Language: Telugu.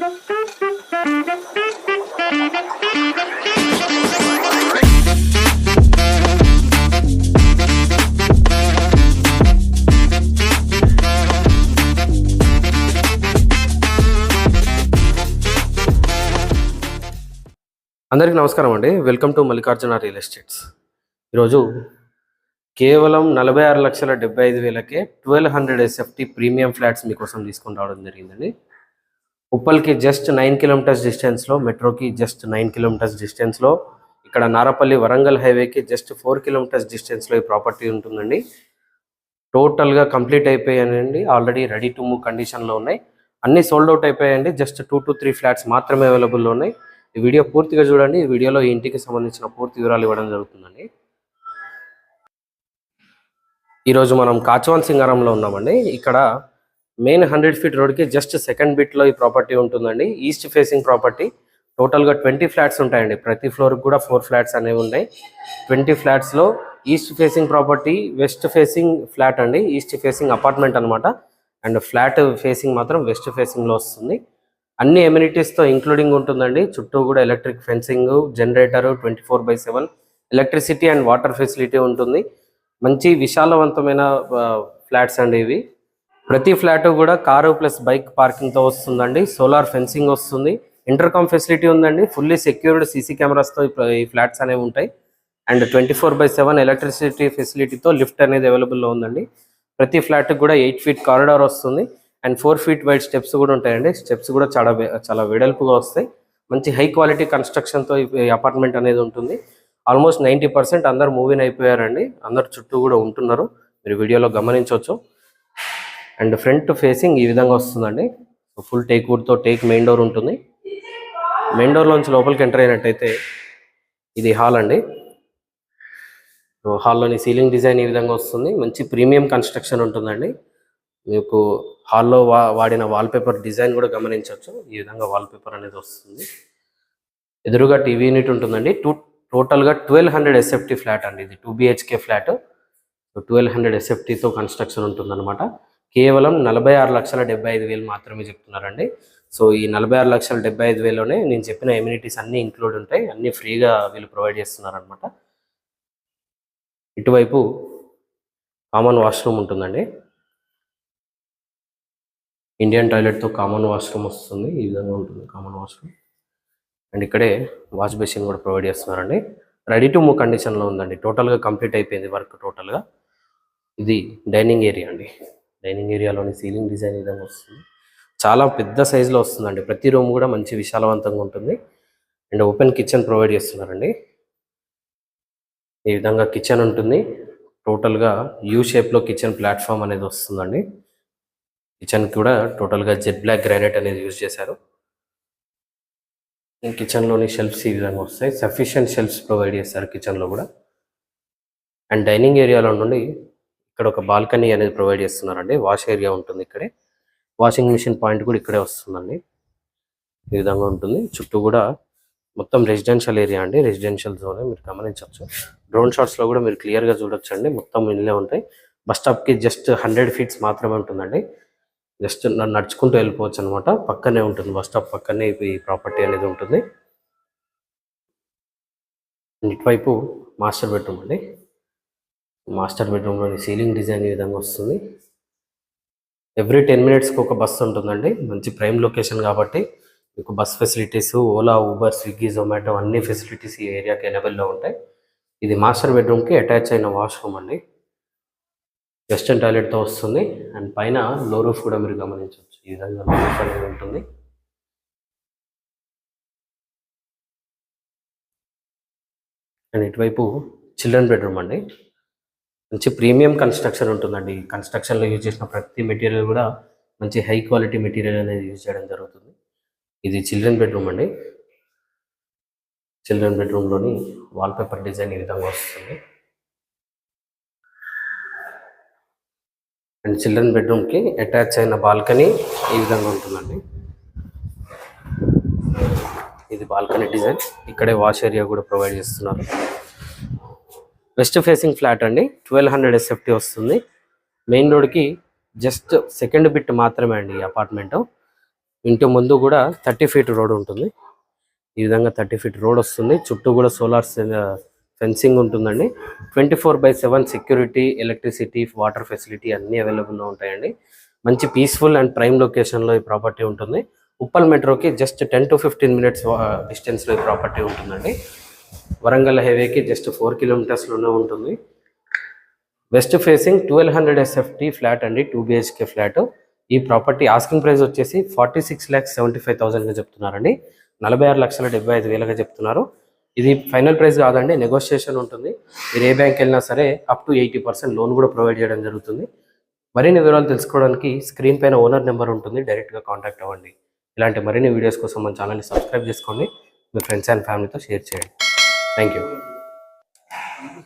అందరికీ నమస్కారం అండి. Welcome to Mallikarjuna real estates. ఈరోజు కేవలం 46,75,000కే 1200 SFT ప్రీమియం ఫ్లాట్స్ మీకోసం తీసుకొని రావడం జరిగిందండి. ఉప్పల్కి జస్ట్ 9 కిలోమీటర్స్ డిస్టెన్స్లో, మెట్రోకి జస్ట్ 9 కిలోమీటర్స్ డిస్టెన్స్లో, ఇక్కడ నారపల్లి వరంగల్ హైవేకి జస్ట్ 4 కిలోమీటర్స్ డిస్టెన్స్లో ఈ ప్రాపర్టీ ఉంటుందండి. టోటల్గా కంప్లీట్ అయిపోయాయండి. ఆల్రెడీ రెడీ టు మూవ్ కండిషన్లో ఉన్నాయి. అన్నీ సోల్డ్ అవుట్ అయిపోయాయండి. జస్ట్ 2 to 3 ఫ్లాట్స్ మాత్రమే అవైలబుల్లో ఉన్నాయి. ఈ వీడియో పూర్తిగా చూడండి. ఈ వీడియోలో ఈ ఇంటికి సంబంధించిన పూర్తి వివరాలు ఇవ్వడం జరుగుతుందండి. ఈరోజు మనం కాచవాన్ సింగారంలో ఉన్నామండి. ఇక్కడ మెయిన్ 100 ఫీట్ రోడ్కి జస్ట్ సెకండ్ బిట్లో ఈ ప్రాపర్టీ ఉంటుందండి. East facing property. టోటల్గా 20 ఫ్లాట్స్ ఉంటాయండి. ప్రతి ఫ్లోర్కి కూడా 4 ఫ్లాట్స్ అనేవి ఉన్నాయి. 20 ఫ్లాట్స్లో east facing property, west facing flat అండి. ఈస్ట్ ఫేసింగ్ అపార్ట్మెంట్ అనమాట. అండ్ ఫ్లాట్ ఫేసింగ్ మాత్రం వెస్ట్ ఫేసింగ్లో వస్తుంది. అన్ని ఎమ్యూనిటీస్తో ఇంక్లూడింగ్ ఉంటుందండి. చుట్టూ కూడా electric fencing, generator, 24/7 electricity and water facility ఉంటుంది. మంచి విశాలవంతమైన ఫ్లాట్స్ అండి ఇవి. ప్రతి ఫ్లాట్ కూడా కారు ప్లస్ బైక్ పార్కింగ్తో వస్తుందండి. సోలార్ ఫెన్సింగ్ వస్తుంది. ఇంటర్కామ్ ఫెసిలిటీ ఉందండి. ఫుల్లీ సెక్యూర్డ్ సీసీ కెమెరాస్తో ఈ ఫ్లాట్స్ అనేవి ఉంటాయి. అండ్ 24/7 ఎలక్ట్రిసిటీ ఫెసిలిటీతో లిఫ్ట్ అనేది అవైలబుల్లో ఉందండి. ప్రతి ఫ్లాట్కి కూడా 8 ఫీట్ కారిడార్ వస్తుంది. అండ్ 4 ఫీట్ వైడ్ స్టెప్స్ కూడా ఉంటాయండి. స్టెప్స్ కూడా చాలా వెడల్పుగా వస్తాయి. మంచి హై క్వాలిటీ కన్స్ట్రక్షన్తో ఈ అపార్ట్మెంట్ అనేది ఉంటుంది. ఆల్మోస్ట్ 90% అందరు మూవింగ్ అయిపోయారండి. అందరు చుట్టూ కూడా ఉంటున్నారు. మీరు వీడియోలో గమనించవచ్చు. అండ్ ఫ్రంట్ ఫేసింగ్ ఈ విధంగా వస్తుందండి. ఫుల్ టేక్ వుడ్తో టేక్ మెయిన్ డోర్ ఉంటుంది. మెయిన్ డోర్లోంచి లోపలికి ఎంటర్ అయినట్టయితే ఇది హాల్ అండి. హాల్లోని సీలింగ్ డిజైన్ ఈ విధంగా వస్తుంది. మంచి ప్రీమియం కన్స్ట్రక్షన్ ఉంటుందండి. మీకు హాల్లో వాడిన వాల్పేపర్ డిజైన్ కూడా గమనించవచ్చు. ఈ విధంగా వాల్పేపర్ అనేది వస్తుంది. ఎదురుగా టీవీ యూనిట్ ఉంటుందండి. టోటల్గా 1200 SFT ఫ్లాట్ అండి. ఇది 2 BHK ఫ్లాట్. 1200 SFTతో కన్స్ట్రక్షన్ ఉంటుందన్నమాట. కేవలం 46,75,000 మాత్రమే చెప్తున్నారండి. సో ఈ 46,75,000లోనే నేను చెప్పిన ఎమ్యూనిటీస్ అన్నీ ఇంక్లూడ్ ఉంటాయి. అన్నీ ఫ్రీగా వీళ్ళు ప్రొవైడ్ చేస్తున్నారనమాట. ఇటువైపు కామన్ వాష్రూమ్ ఉంటుందండి. ఇండియన్ టాయిలెట్తో కామన్ వాష్రూమ్ వస్తుంది. ఈ విధంగా ఉంటుంది కామన్ వాష్రూమ్. అండ్ ఇక్కడే వాష్ బేసిన్ కూడా ప్రొవైడ్ చేస్తున్నారండి. రెడీ టు మూవ్ కండిషన్లో ఉందండి. టోటల్గా కంప్లీట్ అయిపోయింది వర్క్ టోటల్గా. ఇది డైనింగ్ ఏరియా అండి. డైనింగ్ ఏరియాలోని సీలింగ్ డిజైన్ ఈ విధంగా వస్తుంది. చాలా పెద్ద సైజులో వస్తుందండి. ప్రతి రూమ్ కూడా మంచి విశాలవంతంగా ఉంటుంది. అండ్ ఓపెన్ కిచెన్ ప్రొవైడ్ చేస్తున్నారండి. ఈ విధంగా కిచెన్ ఉంటుంది. టోటల్గా యూ షేప్లో కిచెన్ ప్లాట్ఫామ్ అనేది వస్తుందండి. కిచెన్ కూడా టోటల్గా జెడ్ బ్లాక్ గ్రానైట్ అనేది యూజ్ చేశారు. కిచెన్లోని షెల్ఫ్స్ ఈ విధంగా వస్తాయి. సఫిషియెంట్ షెల్ఫ్స్ ప్రొవైడ్ చేస్తారు కిచెన్లో కూడా. అండ్ డైనింగ్ ఏరియాలో నుండి ఇక్కడ ఒక బాల్కనీ అనేది ప్రొవైడ్ చేస్తున్నారండి. వాష్ ఏరియా ఉంటుంది ఇక్కడే. వాషింగ్ మిషన్ పాయింట్ కూడా ఇక్కడే వస్తుందండి. ఈ విధంగా ఉంటుంది. చుట్టూ కూడా మొత్తం రెసిడెన్షియల్ ఏరియా అండి. రెసిడెన్షియల్ జోన్ మీరు గమనించవచ్చు. డ్రోన్ షాట్స్లో కూడా మీరు క్లియర్గా చూడొచ్చు అండి. మొత్తం ఇల్లే ఉంటాయి. బస్ స్టాప్కి జస్ట్ 100 ఫీట్స్ మాత్రమే ఉంటుందండి. జస్ట్ నడుచుకుంటూ వెళ్ళిపోవచ్చు అనమాట. పక్కనే ఉంటుంది. బస్ స్టాప్ పక్కనే ఈ ప్రాపర్టీ అనేది ఉంటుంది. ఇటువైపు మాస్టర్ బెడ్రూమ్ అండి. మాస్టర్ బెడ్రూమ్లోని సీలింగ్ డిజైన్ ఈ విధంగా వస్తుంది. ఎవ్రీ 10 మినిట్స్కి ఒక బస్సు ఉంటుందండి. మంచి ప్రైమ్ లొకేషన్ కాబట్టి మీకు bus facilities, Ola, Uber, Swiggy, Zomato అన్ని ఫెసిలిటీస్ ఈ ఏరియాకి అవైలబుల్లో ఉంటాయి. ఇది మాస్టర్ బెడ్రూమ్కి అటాచ్ అయిన వాష్రూమ్ అండి. వెస్టర్న్ టాయిలెట్తో వస్తుంది. అండ్ పైన లో రూఫ్ కూడా మీరు గమనించవచ్చు. ఈ విధంగా లో రూఫ్ అనేది ఉంటుంది. అండ్ ఇటువైపు చిల్డ్రన్ బెడ్రూమ్ అండి. మంచి ప్రీమియం కన్స్ట్రక్షన్ ఉంటుందండి. కన్స్ట్రక్షన్లో యూజ్ చేసిన ప్రతి మెటీరియల్ కూడా మంచి హై క్వాలిటీ మెటీరియల్ అనేది యూజ్ చేయడం జరుగుతుంది. ఇది చిల్డ్రన్ బెడ్రూమ్ అండి. చిల్డ్రన్ బెడ్రూమ్లోని వాల్పేపర్ డిజైన్ ఈ విధంగా వస్తుంది. అండ్ చిల్డ్రన్ బెడ్రూమ్కి అటాచ్ అయిన బాల్కనీ ఈ విధంగా ఉంటుందండి. ఇది బాల్కనీ డిజైన్. ఇక్కడే వాష్ ఏరియా కూడా ప్రొవైడ్ చేస్తున్నారు. వెస్ట్ ఫేసింగ్ ఫ్లాట్ అండి. 1200 SFT వస్తుంది. మెయిన్ రోడ్కి జస్ట్ సెకండ్ బిట్ మాత్రమే అండి ఈ అపార్ట్మెంట్. ఇంటి ముందు కూడా 30 ఫీట్ రోడ్ ఉంటుంది. ఈ విధంగా 30 ఫీట్ రోడ్ వస్తుంది. చుట్టూ కూడా సోలార్ ఫెన్సింగ్ ఉంటుందండి. 24/7 సెక్యూరిటీ, ఎలక్ట్రిసిటీ, వాటర్ ఫెసిలిటీ అన్నీ అవైలబుల్లో ఉంటాయండి. మంచి పీస్ఫుల్ అండ్ ప్రైమ్ లొకేషన్లో ఈ ప్రాపర్టీ ఉంటుంది. ఉప్పల్ మెట్రోకి జస్ట్ 10 to 15 మినిట్స్ డిస్టెన్స్లో ఈ ప్రాపర్టీ ఉంటుందండి. వరంగల్ హైవేకి జస్ట్ 4 కిలోమీటర్స్లోనే ఉంటుంది. వెస్ట్ ఫేసింగ్ 1200 SFT ఫ్లాట్ అండి, 2 BHK ఫ్లాట్. ఈ ప్రాపర్టీ ఆస్కింగ్ ప్రైస్ వచ్చేసి 46,75,000గా చెప్తున్నారండి. 46,75,000గా చెప్తున్నారు. ఇది ఫైనల్ ప్రైస్ కాదండి, నెగోషియేషన్ ఉంటుంది. మీరు ఏ బ్యాంక్ వెళ్ళినా సరే అప్ టు 80% లోన్ కూడా ప్రొవైడ్ చేయడం జరుగుతుంది. మరిన్ని వివరాలు తెలుసుకోవడానికి స్క్రీన్ పైన ఓనర్ నెంబర్ ఉంటుంది, డైరెక్ట్గా కాంటాక్ట్ అవ్వండి. ఇలాంటి మరిన్ని వీడియోస్ కోసం మన ఛానల్ని సబ్స్క్రైబ్ చేసుకోండి. మీ ఫ్రెండ్స్ అండ్ ఫ్యామిలీతో షేర్ చేయండి. Thank you.